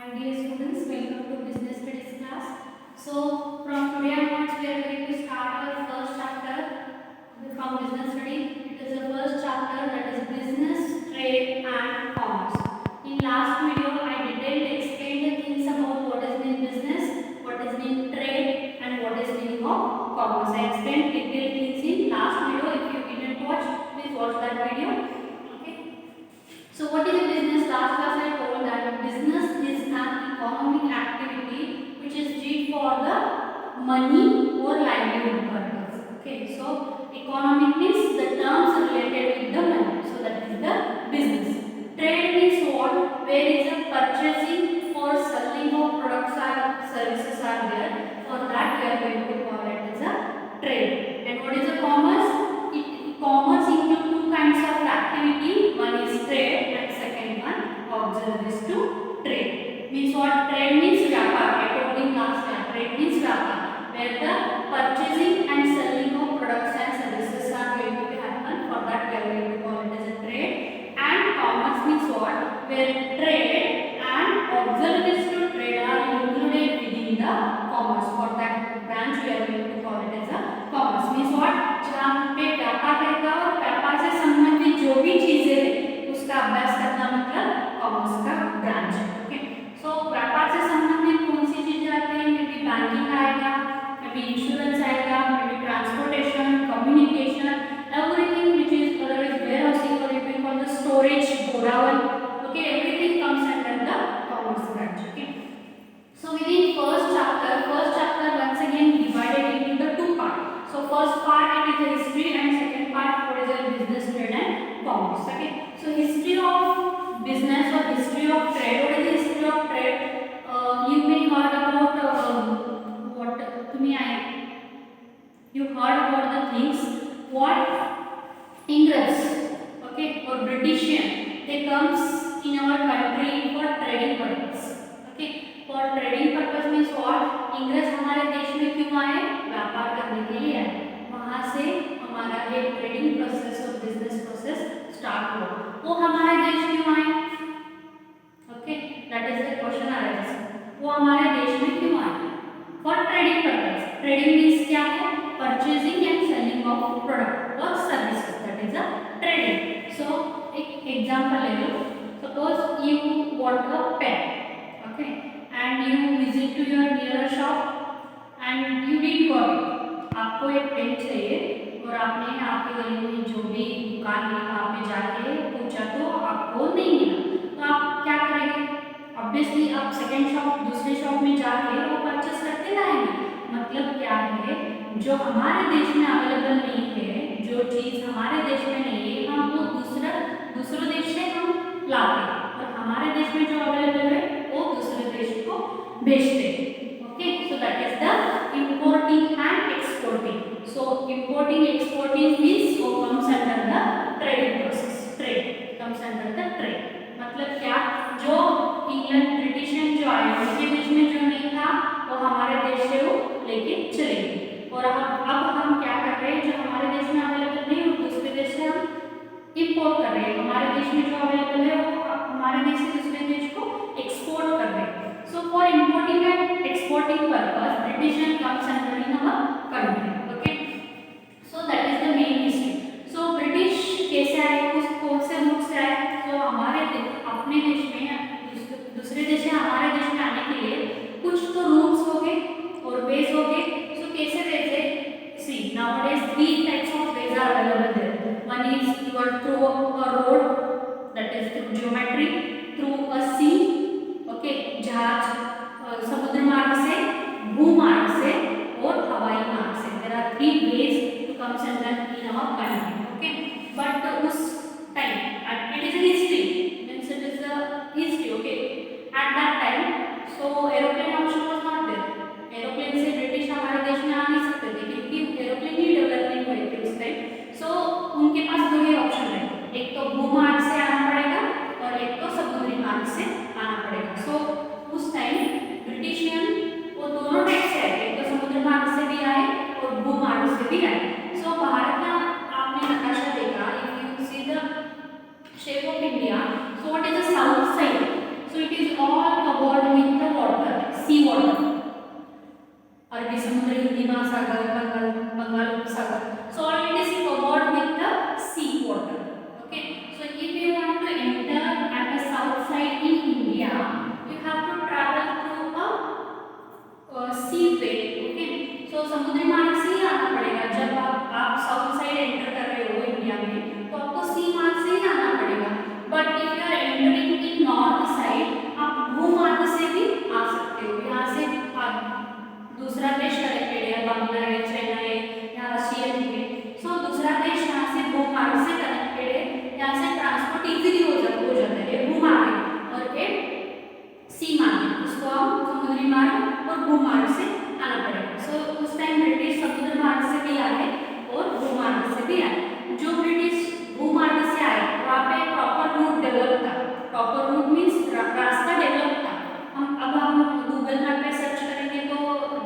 Hi dear students, welcome to Business Studies class. So from today onwards we are going to start our first chapter from Business Study. It is the first chapter, that is Business, Trade and Commerce. In last video I detailed explained the things about what is mean business, what is mean trade and what is meaning of commerce. I explained detailed things in last video. If you didn't watch, please watch that video. So what is a business? Last class I told that business is an economic activity which is did for the money or livelihood purpose. Okay, so economic means the terms related with the money. So that is the business. Trade means what? Where is a purchasing or selling of products or services are there. For that we are going to call it as a trade. And what is a commerce? Commerce include two kinds of activity. One is trade and second one observe is to trade. Means what? Trade means vyapar. I told in last time. Trade means vyapar, where the purchasing and selling of products and services are going to be happen. For that we are going to call it as a trade. And commerce means what? Where trade and observe is to trade are included within the commerce. For that branch we are going to call it as a commerce. Means what? जहाँ पे व्यापार रहता है और व्यापार से संबंधित जो भी चीजें हैं उसका अभ्यास करना मतलब कॉमर्स का ब्रांच है. ओके, सो व्यापार से संबंधित कौन सी चीजें आती हैं? मे बी बैंकिंग आएगा, मे बी इंश्योरेंस आएगा, may be transportation, communication, everything which is otherwise warehousing और you can call the storage, godown. Okay, everything comes under the commerce branch. Okay, so within first chapter once again divided into the two parts. So first part it is the history and second part what is the business, trade and commerce. Okay, so history of business or history of trade. What is the history of trade? You may heard about what to me you heard about the things what English, okay, or Britishian, they comes in our country for trading purpose. Okay, for trading purpose means what? इंग्रज हमारे देश में क्यों आए? व्यापार करने के लिए आए. वहाँ से हमारा एक ट्रेडिंग प्रोसेस और बिजनेस प्रोसेस स्टार्ट हुआ. वो हमारे देश क्यों आए? Okay, that is the question आ रहा है. वो हमारे देश में क्यों आए? For trading purpose. Trading means क्या है? Purchasing and selling of product और services, that is a trading. So एक एग्जांपल ले लो. Suppose you want a pen, okay, and you visit to your near shop and you did got it. आपको एक pen चाहिए और आपने आपके गली में जो भी दुकान है वहाँ पे जाके पूछा तो आपको नहीं मिला. तो आप क्या करेंगे? ऑब्वियसली आप सेकेंड शॉप, दूसरे शॉप में जाके वो परचेस करते रहेंगे. मतलब क्या है? जो हमारे देश में अवेलेबल नहीं है, जो चीज़ हमारे देश में नहीं है, हम वो दूसरे देश से हम लाते हैं और हमारे देश में जो अवेलेबल है वो दूसरे देश को बेचते हैं. Okay, so that is the importing and exporting. So importing exporting means वो comes under the trading process. Trade comes under the trade. मतलब क्या? जो इंग्लैंड ब्रिटिशियन जो आए उनके देश में जो नहीं था वो हमारे देश से वो लेके चले गए. और अब हम क्या कर रहे हैं? जो हमारे देश में अवेलेबल नहीं वो दूसरे देश से हम इंपोर्ट कर रहे हैं. हमारे देश में जो अवेलेबल है वो हमारे देश से दूसरे देश को एक्सपोर्ट कर रहे हैं. So for importing and exporting purpose, Britishian comes under in our country. Okay, so that is the main history. So British कैसे आए? उस कौन से रूट से आए? तो हमारे अपने देश में दूसरे देश से हमारे देश में आने के लिए कुछ तो रूट्स हो गए और वेज हो गए. So कैसे वेज है? See, nowadays 3 types of ways are available there. One is you are through a road, that is through geometry, through a sea, okay, जहाज, समुद्र मार्ग से, भूमार्ग से और हवाई मार्ग से. There are 3 ways to come under in our country. Okay, but उस time it is history, means it is a history. Okay, at that time so aeroplane option was not there. Aeroplane से British हमारे देश में आ नहीं सकते थे क्योंकि aeroplane ही develop नहीं हुए थे उस टाइम. सो उनके पास दो ही ऑप्शन है, एक तो भूमार्ग से आना पड़ेगा और एक तो समुद्री मार्ग से आना पड़ेगा. सो उस टाइम ब्रिटिशियन वो दोनों टाइप से आए, एक तो समुद्र मार्ग से भी आए और भूमार्ग से भी आए. सो भारत का आपने नक्शा देखा, if you see the shape of India, so what is the south side? So it is all covered मार्ग से ही आना पड़ेगा। But if you are entering in north side, आप भूमार्ग से भी आ सकते हो। यहाँ से दूसरा देश कनेक्टेड है, बांग्ला है, चाइना है या रशियन है, सो दूसरा देश यहाँ से भूमार्ग से कनेक्टेड है, यहाँ से ट्रांसपोर्ट इजीली हो जाता है। ये भूमार्ग है और ये सी मार्ग है, उसको हम समुद्री मार्ग और भूमार्ग से आना पड़ेगा। सो उस टाइम ब्रिटिश समुद्र मार्ग से भी आए और भूमार्ग से भी आए। जो ब्रिटिश भूमार्ग से आए वहाँ पे प्रॉपर रूट डेवलप था। प्रॉपर रूट मीन्स रास्ता डेवलप था। हम गूगल मैप पे सर्च करेंगे तो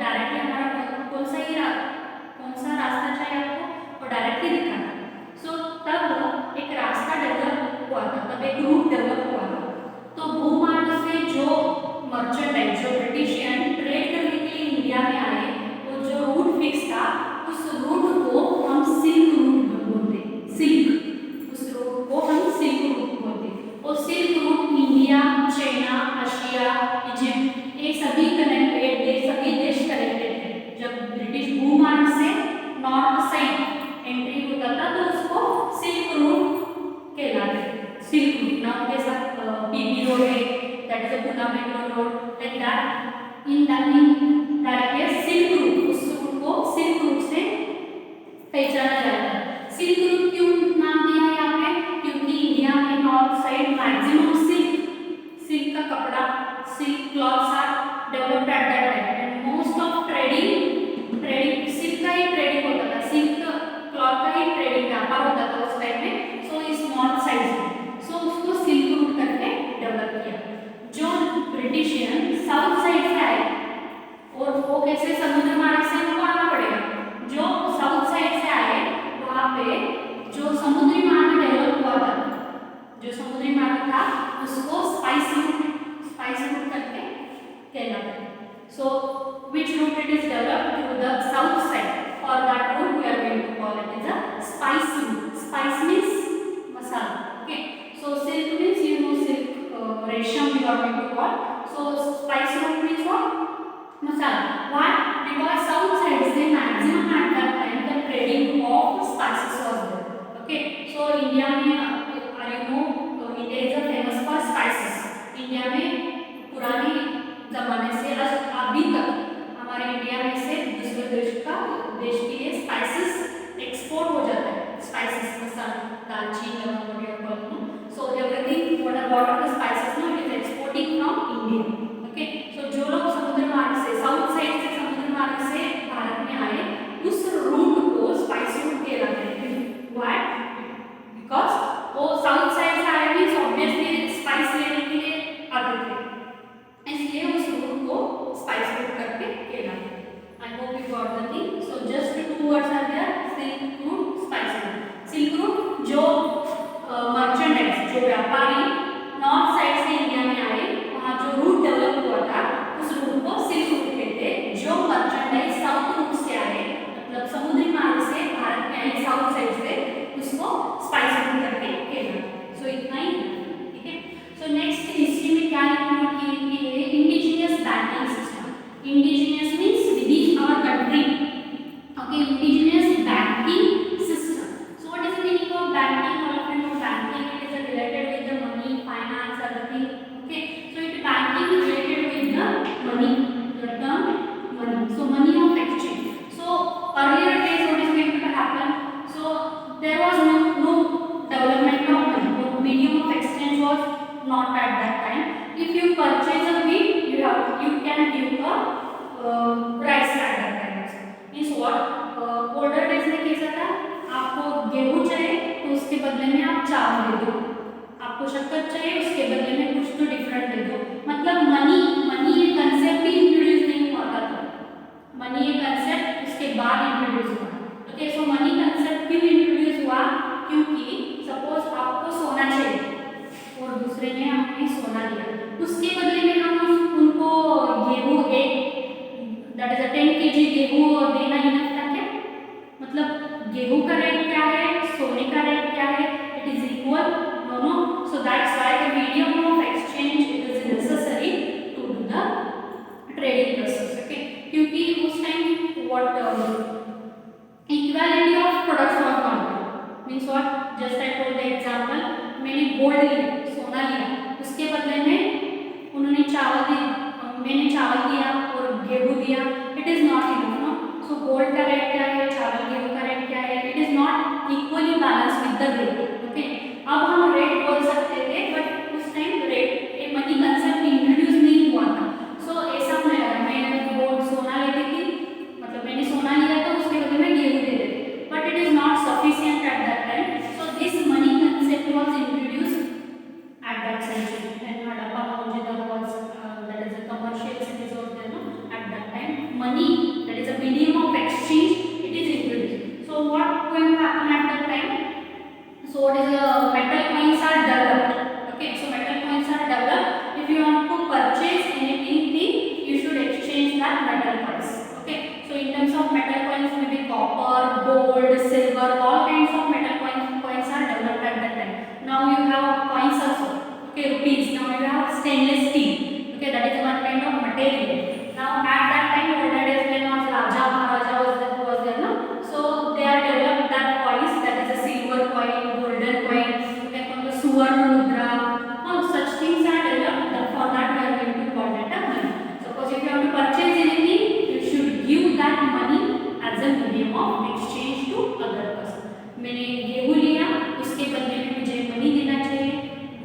डायरेक्टली हमारा कौन सा रास्ता चाहिए आपको वो डायरेक्टली दिखाता है। सो तब एक रास्ता डेवलप हुआ था, तब एक रूट डेवलप हुआ था। तो भूमार्ग से जो मर्चेंडाइज, जो ब्रिटिशियन ट्रेड करने के लिए इंडिया में आए, वो जो रूट फिक्स था, उस रूट को हम सिल्क रूट बोलते हैं। सिल्क, उस रूट को हम सिल्क रूट बोलते हैं। और silk route India, China, Russia, Egypt, ये सभी कनेक्टेड थे, सभी देश कनेक्टेड थे। जब ब्रिटिश भूमार्ग से नॉर्थ साइड एंट्री होता था तो उसको सिल्क रूट कहलाते थे। सिल्क रूट नाम के साथ पीबी रोड है, that is a Pune Bangalore road, like that in that case silk route, उस रूट को सिल्क रूट से पहचाना जाता है। सिल्क रूट क्यों नाम दिया है यहाँ पे? क्योंकि इंडिया में नॉर्थ साइड मैक्सिमम सिल्क का कपड़ा, silk cloths are developed at that time and most of trading silk का ही ट्रेडिंग होता था, सिल्क क्लॉथ का ही ट्रेडिंग व्यापार होता था उस टाइम में। सो इस नॉर्थ साइड में, सो उसको सिल्क रूट करके डेवलप किया। जो ब्रिटिशियन साउथ साइड से आए और वो कैसे समुद्र मार्ग से उनको आना पड़ेगा। जो साउथ साइड से आए वहाँ पे जो समुद्री मार्ग डेवलप हुआ था, जो समुद्री मार्ग था उसको स्पाइस रूट करके कहलाता है। सो which route it is developed to the south side, for that route we are going to call it as a spice route. Spice means masala, okay? So silk means you know silk, resham we are going to call. So spice route means what? Masala. Why? Because south side से maximum at that time the trading of spices was there, okay? So India में you know India is a famous for spices. India में पुराने जमाने से अभी तक हमारे India में से दूसरे देश के लिए स्पाइसेस एक्सपोर्ट हो जाता है। स्पाइसेस मसाला, दालचीनी, लवंग, so everything what are the spices no it is exporting from India, okay? So जो लोग समुद्र मार्ग से साउथ साइड से समुद्र मार्ग से भारत में आए उस रूट को स्पाइस रूट कहलाते हैं। व्हाई? बिकॉज वो साउथ साइड से आए मींस ऑब्वियसली स्पाइस लेने के लिए आते थे, इसलिए उस रूट को स्पाइस रूट करके कहलाते हैं। I hope you got the thing. So just two words are there, silk route, spice route. Silk route जो मर्चेंडाइज, जो व्यापारी नॉर्थ साइड से इंडिया में आए वहाँ जो रूट डेवलप हुआ था उस रूट को सिल्क रूट कहते हैं। जो मर्चेंडाइज साउथ रूट से आए, मतलब समुद्री मार्ग से भारत में आए साउथ साइड से, उसको स्पाइस रूट करके कहलाते हैं। सो इतना ही, ठीक है? सो नेक्स्ट हिस्ट्री में क्या इंक्लूड किए हैं? Indigenous banking system. Indigenous means within our country, okay? Indigenous banking system. So what is the meaning of banking? All of you know banking, it is related with the money, finance, everything, okay? So it banking is related with the money, the term money. So money of exchange. So earlier days what is going to happen? So there was no development of money. No medium of exchange was not at that time. If you purchase a wheat, you can give a price at that time. Means what? Older days में कैसा था? आपको गेहूं चाहिए तो उसके बदले में आप चावल दे दो, आपको शक्कर चाहिए उसके बदले में कुछ तो डिफरेंट दे दो। मतलब मनी ये कंसेप्ट भी इंट्रोड्यूस नहीं हुआ था। मनी ये कंसेप्ट उसके बाद इंट्रोड्यूस हुआ। ओके, सो मनी कंसेप्ट क्यों इंट्रोड्यूस हुआ? क्योंकि सपोज आपको सोना चाहिए और दूसरे ने हमें सोना दिया, उसके बदले में हम उनको गेहूं दैट इज 10 kg गेहूं देना इनफ था क्या? मतलब गेहूं का रेट क्या है, सोने का रेट क्या है? It is equal? No. So that's why the medium of exchange it is necessary to do the trading process. Okay, क्योंकि उस time what what just I told the example, मैंने गोल्ड लिया, सोना लिया, उसके बदले में उन्होंने चावल दिया, मैंने चावल दिया और गेहूं दिया, it is not enough no. So gold का रेट क्या है, चावल गेहूं का रेट क्या है, it is not equally balance with the rate. Okay, अब हम रेट बोल सकते थे बट उस time rate a money concept introduce नहीं हुआ था। सो ऐसा होने लगा, मैं गोल्ड सोना लेती थी, मतलब मैंने सोना लिया तो उसके बदले में गेहूं दे देते, but it is not sufficient eight that time. So this money concept was introduced at that century when Harappa Mohenjo-daro was that is a commercial cities was there no at that time. Money, that is a medium of exchange, it is introduced. So what going to happen at that time? So what is metal coins are developed. Okay, so metal coins are developed. If you want to purchase anything, you should exchange that metal coins. Okay, so in terms of metal coins, maybe copper, gold, silver, all kinds of metal coins are developed at that time. Now you have coins also, okay, rupees. Now you have stainless steel, okay, that is one kind of material. Now at that time, older days when was Raja Maharaja was there, no? So they are developed that coins, that is a silver coin, golden coin, okay, from the Suvarna Mudra. All such things are developed. That for that we are going to call that a money. Suppose if you have to purchase anything, you should give that money as a medium of exchange to other person. मैंने गेहूं लिया, उसके बदले में मुझे money देना चाहिए,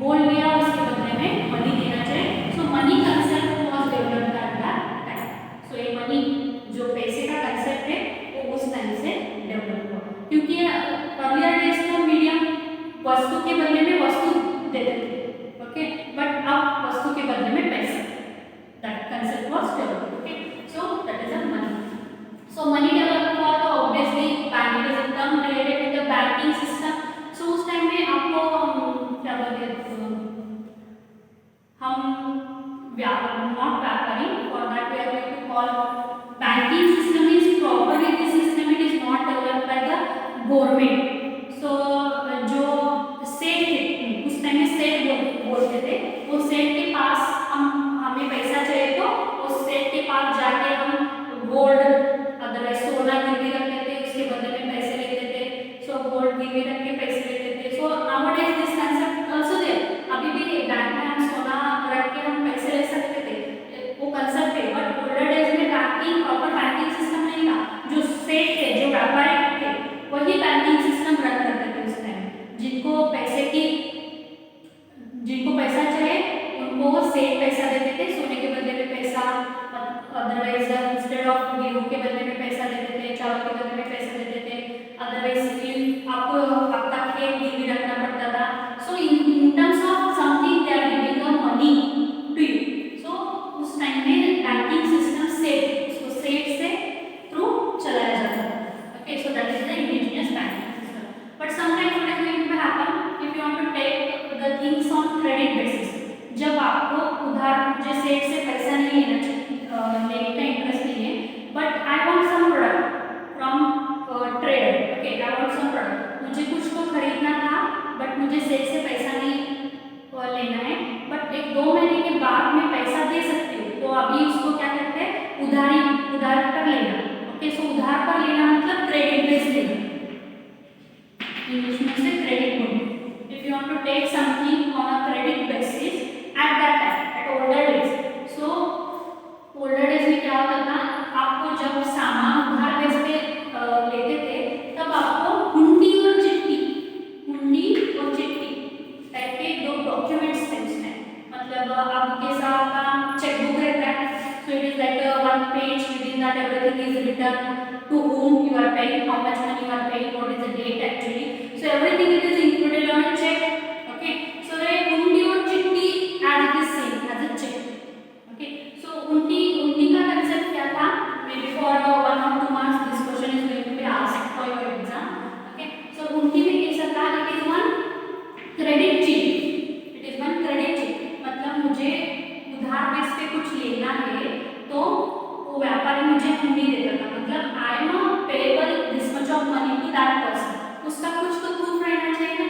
gold लिया, उसके बदले में मनी देना चाहिए। So money concept was developed at that time. So ये मनी जो पैसे का कंसेप्ट है वो उस टाइम से डेवलप हुआ, क्योंकि अर्लियर डेज तो मीडियम वस्तु के बदले में वस्तु देते थे, ओके, बट अब वस्तु के बदले में पैसा, that concept was developed. Okay, so that is a money. So money develop हुआ तो ऑब्वियसली बैंक इज एकदम related with the banking system. So उस टाइम में आपको क्या बोलते हैं, हम नॉट व्यापारी, for that we are going to call banking system is properly this system, it is not developed by the government. So जो सेठ थे उस टाइम में सेठ बोलते थे, वो सेठ के पास हमें पैसा चाहिए तो उस सेठ के पास जाके हम गोल्ड अदरवाइज सोना गिरवी रख लेते, उसके बदले में पैसे लेते थे। सो गोल्ड गिरवी रख के पैसे लेते थे। So nowadays this concept also there, अभी भी बैंक में हम सोना रख के हम पैसे ले सकते थे, वो कंसेप्ट है, बट ओल्डर डेज में बैंकिंग प्रॉपर बैंकिंग सिस्टम नहीं था। जो सेठ थे, जो व्यापारी थे, वही बैंकिंग सिस्टम रन करते थे उस टाइम। जिनको पैसा चाहिए उनको वो सेठ पैसा देते थे, सोने के बदले में पैसा, अदरवाइज इंस्टेड ऑफ गेहूं के बदले में पैसा देते थे, चावल के बदले में पैसा देते थे, अदरवाइज आपको आपका खेत गिरवी रखना पड़ता था। So in terms of something they are giving a money to you. So उस टाइम में बैंकिंग सिस्टम सेठ से थ्रू चलाया जाता था। Okay, so that is the indigenous banking system. But sometimes what is going to happen if you want to take the things on credit basis, जब आपको उधार, मुझे सेठ से पैसा नहीं लेना चाहिए, लेने का इंटरेस्ट नहीं है, but I want some product from trader, okay, I want some product, मुझे कुछ तो खरीदना था बट मुझे सेठ से पैसा नहीं लेना है, बट 1-2 महीने के बाद मैं पैसा दे सकती हूँ, तो अभी उसको क्या कहते हैं, उधार पर लेना। ओके, सो उधार पर लेना मतलब क्रेडिट बेस लेना, इंग्लिश में से क्रेडिट बोलते। If you want to take something on a credit basis at that time, at older days, so older days में क्या होता था, आपको जब सामान उधार बेस पे लेते थे तब आपको हुंडी और चिट्ठी टाइप के 2 डॉक्यूमेंट्स थे उसमें, मतलब आपके साथ का चेकबुक रहता है, so it is like 1 page, within that everything is written, to whom you are paying, how much money you are paying, what is the date actually, so everything it is included on a check. Okay, so the hundi or chitti as it is same as a check. Okay, so hundi का concept क्या था, maybe for 1 or 2 marks this question is going to be asked for your exam. Okay, so hundi में कैसा था, it is one credit check, मतलब मुझे उधार base पे कुछ लेना है तो वो व्यापारी मुझे हुंडी देता था, मतलब I am payable this much of money to that person, उसका कुछ तो प्रूफ रहना चाहिए ना,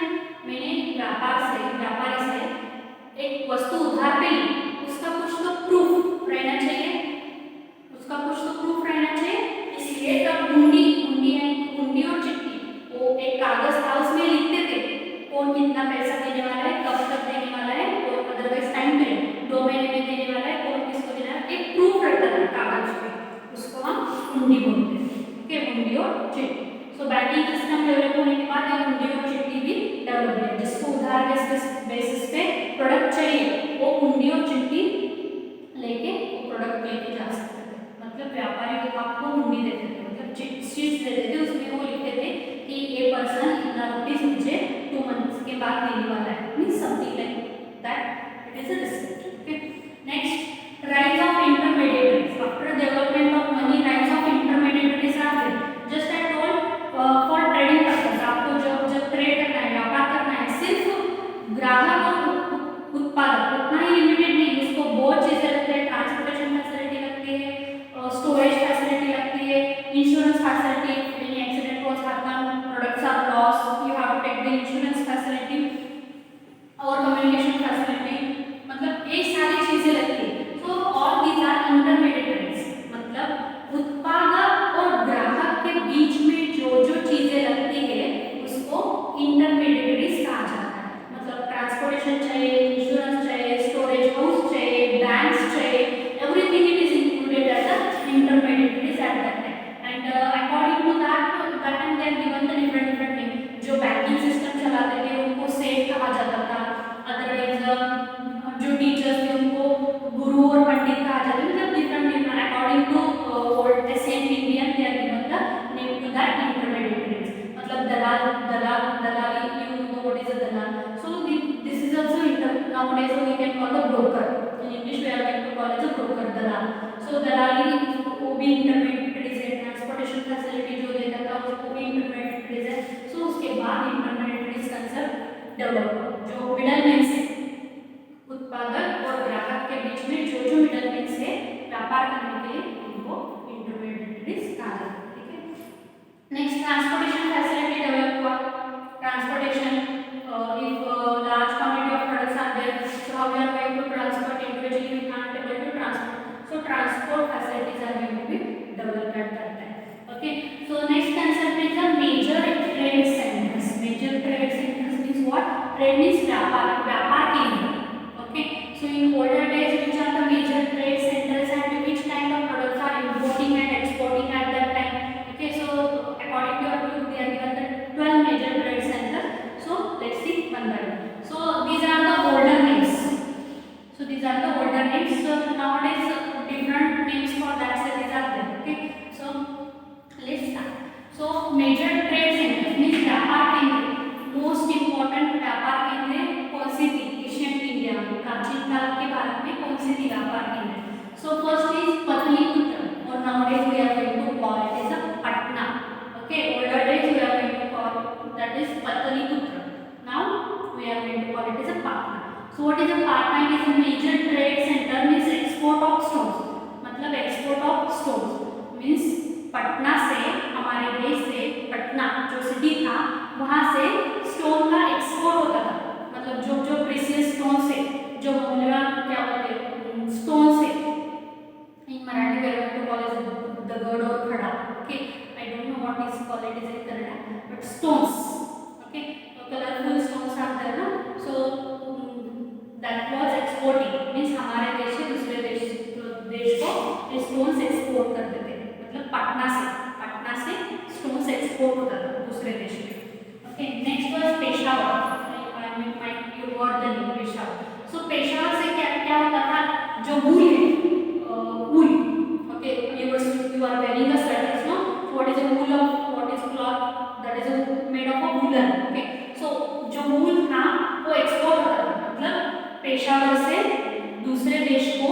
बेसिस पे प्रोडक्ट चाहिए वो कुंडी और चिट्ठी लेके वो प्रोडक्ट लेके जा सकते थे। मतलब व्यापारी लोग आपको हुंडी देते थे, मतलब चीज देते थे, उसमें वो लिखते थे कि ये पर्सन इतना रुपीज मुझे 2 मंथ्स के बाद देने वाला है, means something like that it is a receipt. Okay, next rise of intermediaries. After development of money rise of intermediaries are there. Just I told for trading purpose, आपको जब trade करना है, व्यापार करना है, सिर्फ ग्राहक और उत्पादक उतना ही लिमिटेड नहीं, उसको बहुत चीजें लगती है, ट्रांसपोर्टेशन फैसिलिटी लगती है, स्टोरेज फैसिलिटी लगती है, insurance facility, any accident was happen, products are loss, you have to take the insurance facility और कम्युनिकेशन फैसिलिटी, मतलब ये सारी चीजें लगती है। So all these are intermediaries, मतलब उत्पादक और ग्राहक के बीच में जो जो चीजें लगती है उसको इंटरमीडिएटरीज कहा जाता है। मतलब ट्रांसपोर्टेशन चाहिए, इंश्योरेंस चाहिए, स्टोरेज हाउस चाहिए, बैंक्स चाहिए, everything it is included as a intermediaries at that time. And according to that time they are given the different name. जो बैंकिंग सिस्टम चलाते थे उनको सेठ कहा जाता था, अदरवाइज जो टीचर्स थे उनको गुरु और पंडित कहा जाता था, मतलब different according to old Asian Indian they are given the name to that intermediaries. मतलब दलाली, you know what is a dalal? So this is also nowadays we can call the broker. In English we are going to call it a broker, dalal. So dalali वो भी intermediaries है, transportation facility जो देता था उसको भी intermediaries है। सो उसके बाद इंटरमीडिएटरीज कंसेप्ट डेवलप हुआ, जो मिडलमैन से उत्पादक और ग्राहक के बीच में जो मिडलमैन से व्यापार करने के लिए उनको इंटरमीडिएटरीज कहा जाता है। ठीक है, नेक्स्ट ट्रांसपोर्टेशन फैसिलिटी डेवलप हुआ। Transportation, if large quantity of products are there, so how we are going to transport individually, we can't able to transport, so transport facilities are going to be developed at that time. Okay, so next concept is the major trade centers. Major trade centers means what? Trade means vyapar kendra. Okay, so in older days which are the major trade centers and which kind of products are importing and exporting at that time? Okay, so according to our book they are given the 12 major trade centers. So let's see one by one. So these are the older names. So these are the older names. So nowadays different names for that cities are there. Okay, so let's start. So major trade centers means व्यापार केंद्र। Most important व्यापार केंद्र कौन सी थी Asian India में? प्राचीन काल के भारत में कौन सी थी व्यापार केंद्र? सो फर्स्ट इज पतलीपुत्र, और nowadays we are going to call it as a Patna. Okay, older days we are going to call that is Pataliputra. Now we are going to call it as a Patna. So what is a Patna? It is a major trade center, means export of stones. मतलब export of stones means Patna से, हमारे देश से पटना जो city था वहाँ से stone का एक्सपोर्ट होता था। मतलब जो जो प्रीशियस स्टोन से, जो मूल्यवान क्या बोलते हैं स्टोन से, in Marathi we are going to call it दगड़ और खड़ा। Okay, I don't know what is called it is in Kannada, but stones. Okay, so colorful stones are there ना, so that was exporting, means हमारे देश से दूसरे देश को stones export करते थे। मतलब पटना से स्टोन्स एक्सपोर्ट होता था दूसरे देश में। Okay, next was Peshawar. I mean might you got the name Peshawar. So Peshawar से क्या होता था? जो वूल है, wool. Okay, you are wearing a sweaters, no? What is a wool of, what is cloth? That is made of a woolen. Okay, so जो वूल था वो export होता था। मतलब पेशावर से दूसरे देश को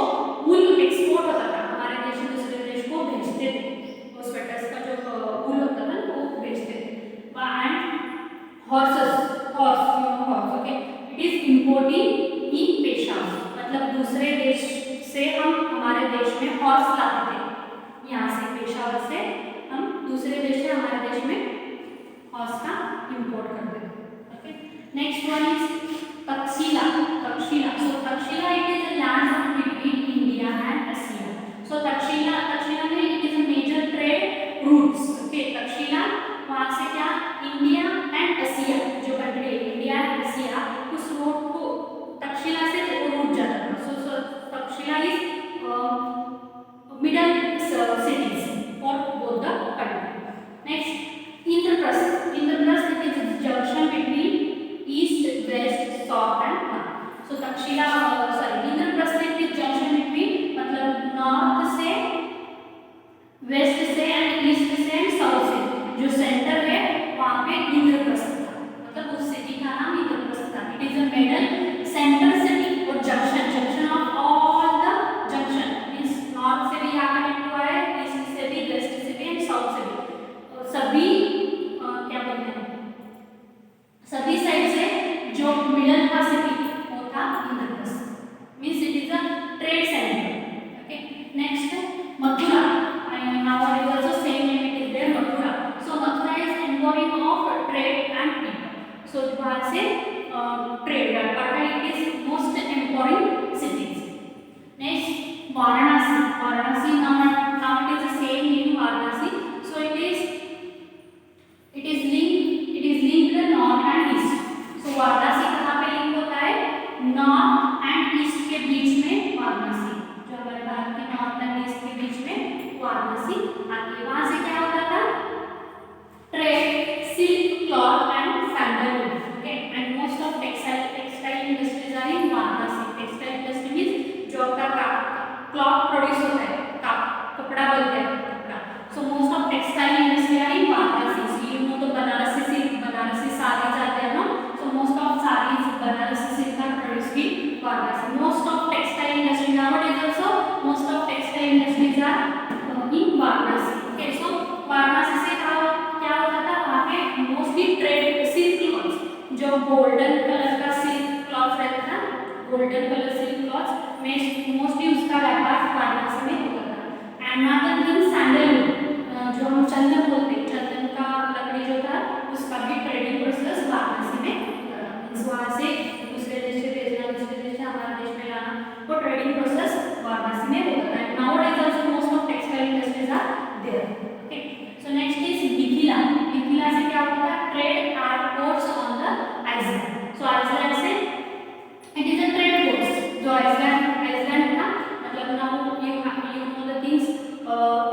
वूल एक्सपोर्ट होता था, हमारे देश से दूसरे देश को भेजते थे। वो स्वेटर्स का जो वूल होता था वो भेजते थे। And horse, okay, it is importing in Peshawar. मतलब दूसरे देश से हम हमारे देश में हॉर्स लाते थे, यहाँ से पेशावर से हम दूसरे देश से हमारे देश में हॉर्स का इंपोर्ट करते थे। Okay, next one is Takshashila. So Takshashila it is a land zone between India and Asia. So Takshashila में it is a major trade routes. Okay, Takshashila वहाँ से क्या इंडिया एंड एशिया जो कंट्री है, इंडिया एंड एशिया, उस रूट को तक्षशिला से रूट जाता था। So Takshashila is middle cities for both the country. Next, Indraprastha. It is a junction between east, west, south. university mota Indraprastha means it is a trade center. Okay, next Mathura, and nowadays also same name it is there, Mathura. So Mathura is involving of trade and people. So वहाँ से trade व्यापार it is most important cities. Next Varanasi. Varanasi now it is the same name Varanasi. So it is linked the north and east. So Varanasi कहाँ पे link होता है? North and east के बीच में वाराणसी, जो हमारे भारत के नॉर्थ एंड ईस्ट के बीच में वाराणसी आती है। वहां से क्या होता था? Trade, silk, cloth and sandalwood. Okay, and most of textile industries are in Varanasi. Textile industry means जो आपका क्लॉथ प्रोड्यूस होता है, कपड़ा बनता है कपड़ा। So most of textile industry are in Varanasi. So you know तो बनारसी सिल्क, बनारसी साड़ी आते हैं ना, so most of sarees Banarasi silk are produced in Varanasi. Most of textile industry nowadays also most of textile industries are in Varanasi. Okay, so Varanasi से क्या होता था? वहाँ पे mostly trade silk cloths, जो golden कलर का silk cloth रहता था, golden color silk cloths में mostly उसका व्यापार वाराणसी में होता था। And another thing sandalwood, जो हम चंदन बोलते हैं, चंदन का लकड़ी जो था उसका भी ट्रेडिंग प्रोसेस वाराणसी में वहाँ से दूसरे देश से भेजना, दूसरे देश से हमारे देश में लाना, वो ट्रेडिंग प्रोसेस वाराणसी में होता है। Nowadays also most of textile industries are there. Okay, so next is Mithila. Mithila से क्या होता है? Trade are ports on the island. So island से it is a trade ports. जो island था, मतलब now you know the things,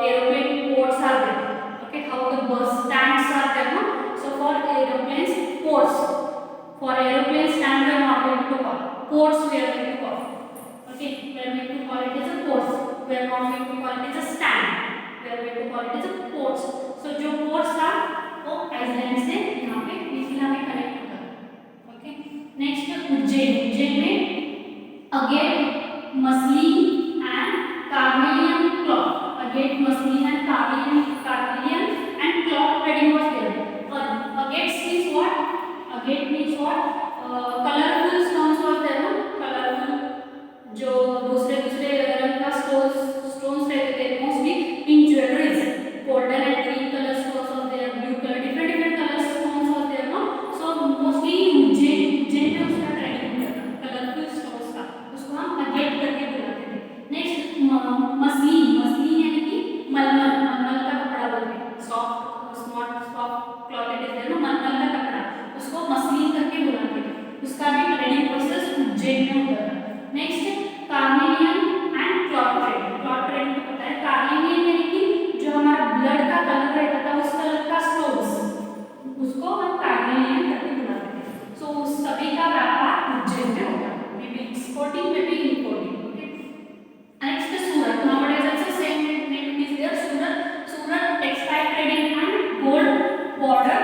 aeroplane ports are there. Okay, how the bus stands are there, no? So for aeroplanes, ports. For aeroplane stand we are not going to call. Ports we are going to call. Okay, we are going to call it as a ports. We are not going to call it as a stand. We are going to call it as a ports. So जो ports था वो Iceland से यहाँ पे मिथिला में connect होता है। Okay, next Ujjain में again muslin and कार्मेलियन cloth. Again muslin and कार्मेलियन and cloth trading was there. Agates means what? Agate means what? Colorful stones was there, no? Colorful, जो दूसरे रंग का stones रहते थे, mostly in jewelries. Golden and green color stones was there, blue color, different color stones was there, no? So mostly Ujjain में उसका trading होता था, colorful stones का, उसको हम agate करके बुलाते थे। Next मसलिन यानी कि मलमल का कपड़ा बोलते हैं, soft cloth it is there, no? मलमल का कपड़ा, उसको मसलिन करके बुलाते हैं। उसका भी ट्रेडिंग प्रोसेस उज्जैन में होता था। नेक्स्ट कार्मेलियन एंड क्लॉथ ट्रेड को पता है। कार्मेलियन यानी कि जो हमारा ब्लड का कलर रहता था, उस कलर का स्टोन्स, उसको हम कार्मेलियन करके बुलाते थे। सो उस सभी का व्यापार उज्जैन में होता है, may be exporting, may be importing. Okay, next Surat. Nowadays also same name is there, Surat textile trading and gold border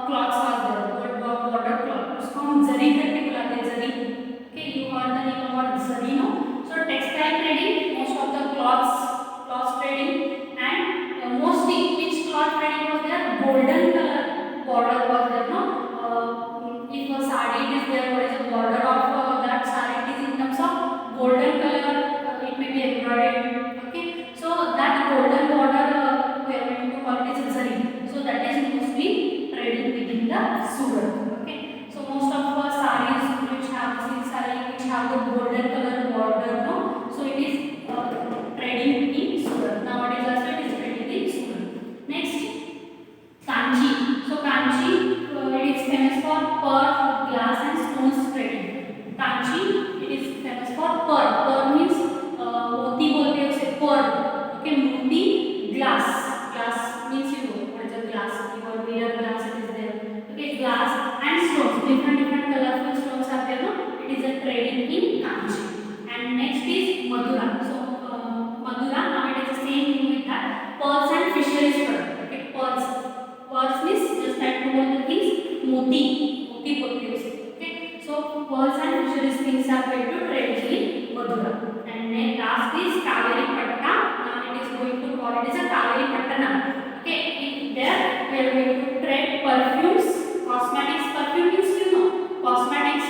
cloths are there, gold border cloth, उसको हम जरी करके बुलाते हैं, जरी। Okay, you heard the name about zari, no? So textile trading, most of the cloths trading, and mostly which cloth trading was there? Golden color border was there, no? If a sari is there, what is the border of that sari? It is in terms of golden color, it may be embroidered. Okay, so that golden border we are going to call it as zari. So that is mostly trading within the Surat. Okay, so most of sarees which have silk saree which have the golden color border, no? So it is trading in Surat. Nowadays also it is trading in Surat. Next Kanchi. So Kanchi it is famous for pearl, glass and stones trading. Kanchi it is famous for pearl. Pearl means मोती बोलते हैं उसे, pearl. Okay, मोती, glass means you know what is a glass, or mirror glass it is there. Okay, glass and stones, different colorful stones are there, no? It is a trading in Kanchi. And next is Madura. So Madura, now it is the same thing with that, pearls and fisheries product. Okay, pearls means just like two other things, moti बोलते हैं उसे. Okay, so pearls and fisheries things are going to trade in Madura. And then last is Kaveri Patta. Now it is going to call it as a Kaveri Pattanam. Okay, in there we are going to trade perfumes, cosmetics. Perfume means you know cosmetics,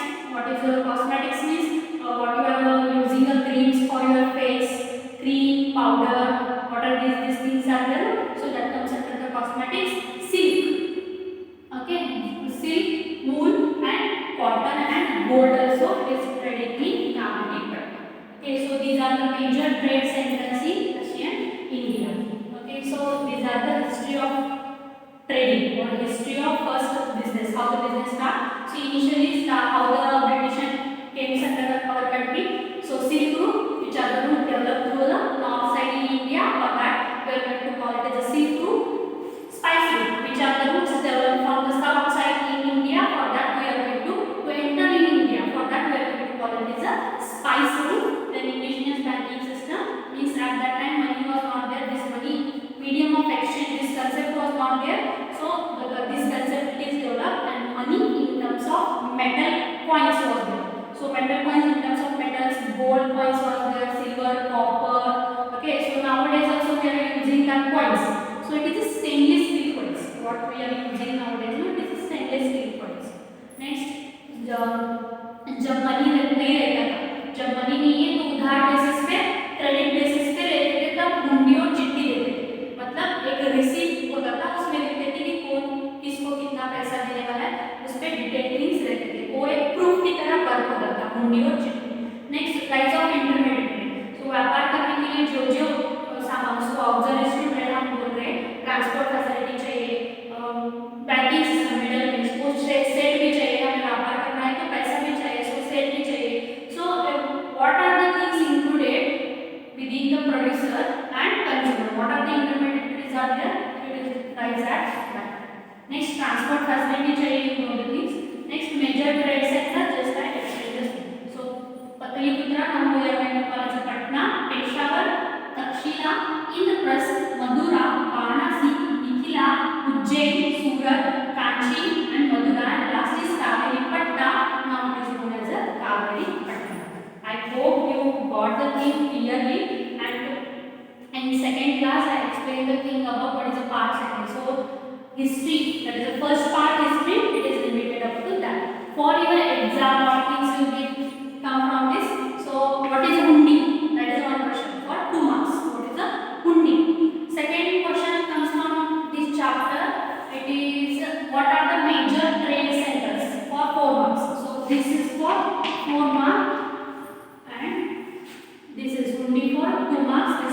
are the major trade centers in Russia and India. Okay, so these are the history of trading or history of first business, how the business start. So initially start how the British came under our country. So Silk Route, which are the route developed through the north side in India, for that we are going to call it as a Silk Route. Spice Route, which are the routes developed from the south side in India, for that we are going to enter in India, for that we are going to call it as a Spice Route. Then indigenous banking system means at that time money was not there, this money medium of exchange, this concept was not there. So this concept is developed and money in terms of metal coins was there. So metal coins in terms of metals, gold coins was there, silver, copper. Okay, so nowadays also we are using that coins. So it is a stainless steel coins. What we are using nowadays, no, it is a stainless steel coins. Next, जब money नहीं रहता था, जब money नहीं है तो उधार basis पे, क्रेडिट बेसिस पे लेते थे, तब हुंडी और चिट्ठी देते थे. मतलब एक रिसीप्ट होता था, उसमें लिखते थे कि कौन किसको कितना पैसा देने वाला है, उस पे डिटेल थिंग्स रहते थे. वो एक प्रूफ की तरह वर्क होता था हुंडी और चिट्ठी. Next, rise of intermediate. So व्यापार करने के लिए जो जो सामान, उसको ऑक्सिलरी ट्रेड हम बोल रहे हैं, ट्रांसपोर्ट फैसिलिटी चाहिए, banking system, middle man, set भी चाहिए, हमें व्यापार करना है तो पैसा भी चाहिए, सो सेट भी चाहिए. So what are the things included within the producer and consumer? What are the intermediaries are there? It is rise at that. Next, transport facility चाहिए, you know the things. Next, major trade center just like exchanges. So Pataliputra, Namoyar, Patna, Peshawar, Takshila, Indraprasth, Madura, Varanasi, Mithila, Ujjain, Surat, Kanchi and Madura, and last is Kaveri Patta, now it is known as a Kaveri Patta. I hope you got the thing clearly, and in second class I explained the thing about what is a part second. So history, that is the first part history, it is limited up to that. For your exam what things will be come from this. So what is hundi? That is one question for 2 marks. What is a hundi? Second question comes from this chapter. It is what are the major trade centers for 4 marks. So this is for 4 marks and this is hundi for 2 marks.